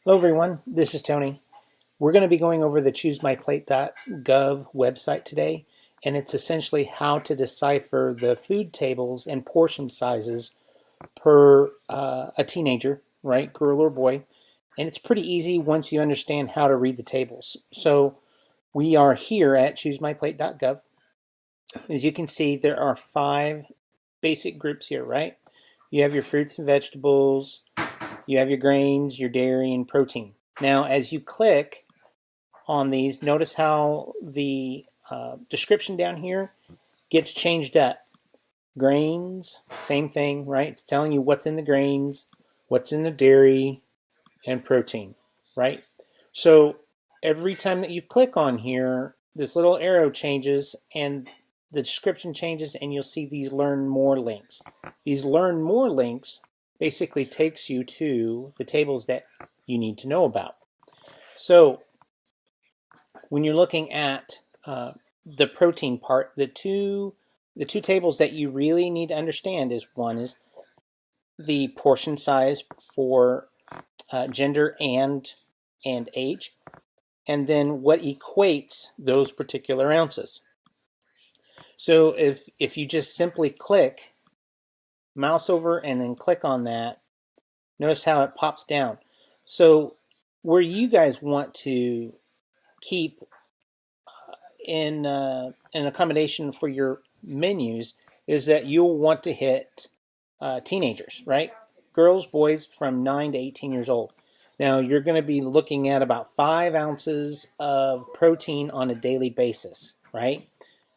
Hello everyone, this is Tony. We're going to be going over the ChooseMyPlate.gov website today, and it's essentially how to decipher the food tables and portion sizes per a teenager, right, girl or boy. And it's pretty easy once you understand how to read the tables. So we are here at ChooseMyPlate.gov. As you can see, there are 5 basic groups here, right? You have your fruits and vegetables, you have your grains, your dairy, and protein. Now, as you click on these, notice how the description down here gets changed up. Grains, same thing, right? It's telling you what's in the grains, what's in the dairy, and protein, right? So every time that you click on here, this little arrow changes and the description changes, and you'll see these learn more links. These learn more links basically takes you to the tables that you need to know about. So when you're looking at the protein part, the two tables that you really need to understand is one is the portion size for gender and age, and then what equates those particular ounces. So if you just simply click mouse over and then click on that, notice how it pops down. So where you guys want to keep in an accommodation for your menus is that you'll want to hit teenagers, right? Girls, boys from 9 to 18 years old. Now, you're going to be looking at about 5 ounces of protein on a daily basis, right?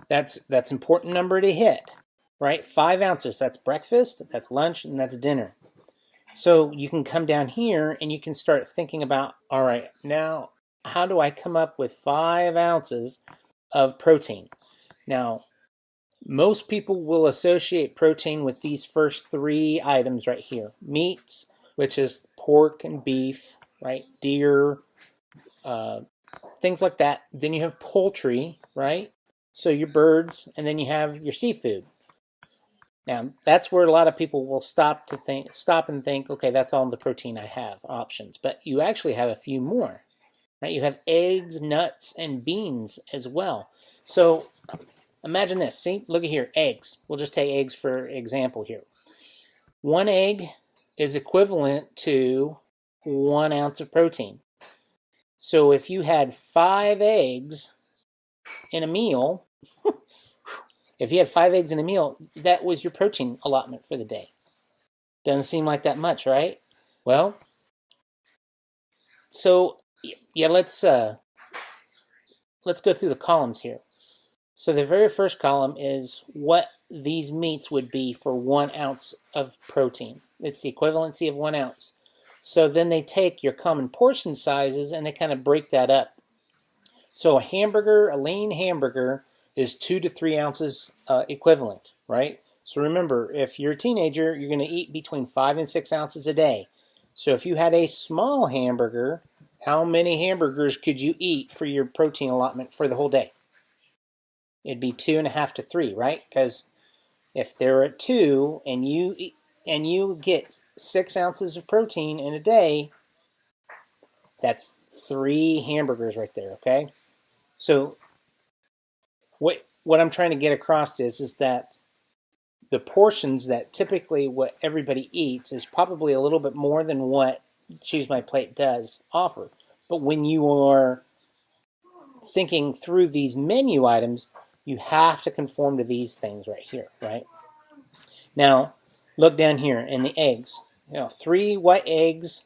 That's important number to hit, right? 5 ounces. That's breakfast, that's lunch, and that's dinner. So you can come down here and you can start thinking about, all right, now how do I come up with 5 ounces of protein? Now, most people will associate protein with these first 3 items right here. Meats, which is pork and beef, right? Deer, uh, things like that. Then you have poultry, right? So your birds, and then you have your seafood. Now, that's where a lot of people will stop and think, okay, that's all the protein I have options. But you actually have a few more, right? You have eggs, nuts, and beans as well. So imagine this. See, look at here, eggs. We'll just take eggs for example here. 1 egg is equivalent to 1 ounce of protein. So if you had 5 eggs in a meal, if you had 5 eggs in a meal, that was your protein allotment for the day. Doesn't seem like that much, right? Well, so yeah, let's go through the columns here. So the very first column is what these meats would be for 1 ounce of protein. It's the equivalency of 1 ounce. So then they take your common portion sizes and they kind of break that up. So a lean hamburger, is 2 to 3 ounces equivalent, right? So remember, if you're a teenager, you're going to eat between 5 and 6 ounces a day. So if you had a small hamburger, how many hamburgers could you eat for your protein allotment for the whole day? It'd be 2.5 to 3, right? Because if they're at 2 and you get 6 ounces of protein in a day, that's 3 hamburgers right there. Okay, so what I'm trying to get across is that the portions that typically what everybody eats is probably a little bit more than what Choose My Plate does offer. But when you are thinking through these menu items, you have to conform to these things right here, right? Now, look down here in the eggs. 3 white eggs,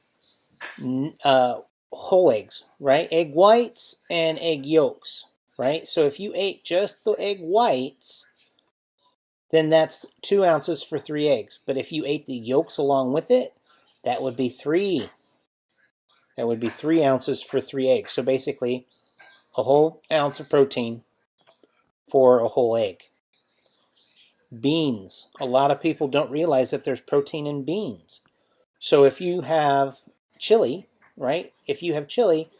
whole eggs, right? Egg whites and egg yolks, right? So if you ate just the egg whites, then that's 2 ounces for 3 eggs. But if you ate the yolks along with it, that would be 3. That would be 3 ounces for 3 eggs. So basically, a whole ounce of protein for a whole egg. Beans. A lot of people don't realize that there's protein in beans. So if you have chili, right? If you have chili,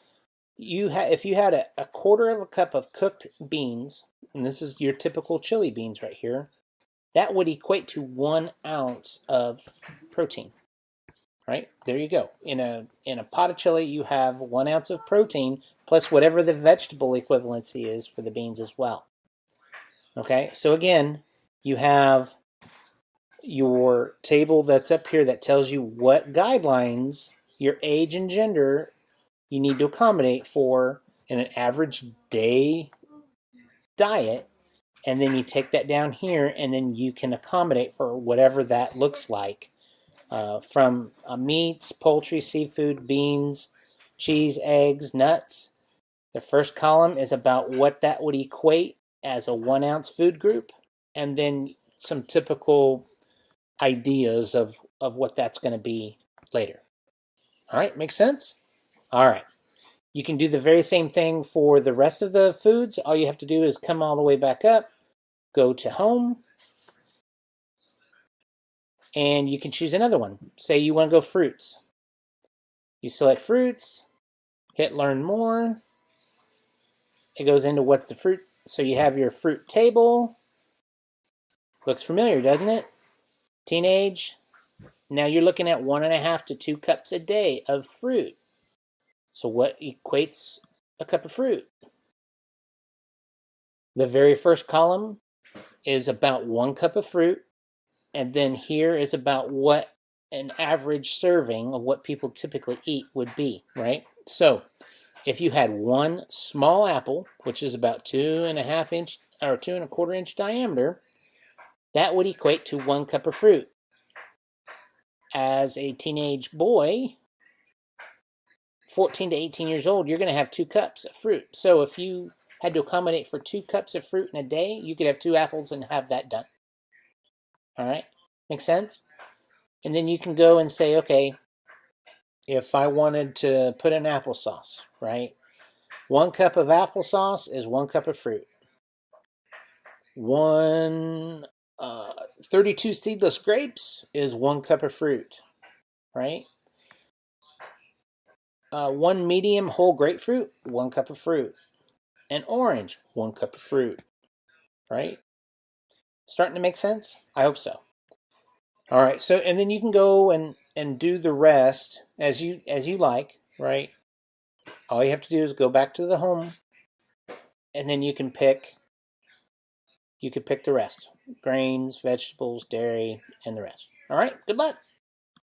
if you had a quarter of a cup of cooked beans, and this is your typical chili beans right here, that would equate to 1 ounce of protein. Right? There you go. In a pot of chili, you have 1 ounce of protein plus whatever the vegetable equivalency is for the beans as well. Okay, so again, you have your table that's up here that tells you what guidelines your age and gender you need to accommodate for in an average day diet, and then you take that down here and then you can accommodate for whatever that looks like, from meats, poultry, seafood, beans, cheese, eggs, nuts. The first column is about what that would equate as a 1 ounce food group, and then some typical ideas of what that's going to be later. All right, makes sense? All right. You can do the very same thing for the rest of the foods. All you have to do is come all the way back up, go to home, and you can choose another one. Say you want to go fruits. You select fruits, hit learn more. It goes into what's the fruit. So you have your fruit table. Looks familiar, doesn't it? Teenage. Now you're looking at 1.5 to 2 cups a day of fruit. So what equates a cup of fruit? The very first column is about 1 cup of fruit, and then here is about what an average serving of what people typically eat would be, right? So if you had 1 small apple, which is about 2.5 inch or 2.25 inch diameter, that would equate to 1 cup of fruit. As a teenage boy, 14 to 18 years old, you're going to have 2 cups of fruit. So if you had to accommodate for 2 cups of fruit in a day, you could have 2 apples and have that done. All right? Make sense? And then you can go and say, okay, if I wanted to put in applesauce, right? 1 cup of applesauce is 1 cup of fruit. 32 seedless grapes is 1 cup of fruit, right? 1 medium whole grapefruit, 1 cup of fruit. An orange, 1 cup of fruit, right? Starting to make sense? I hope so. All right, so and then you can go and do the rest as you like, right? All you have to do is go back to the home, and then you can pick the rest: grains, vegetables, dairy, and the rest. All right, good luck.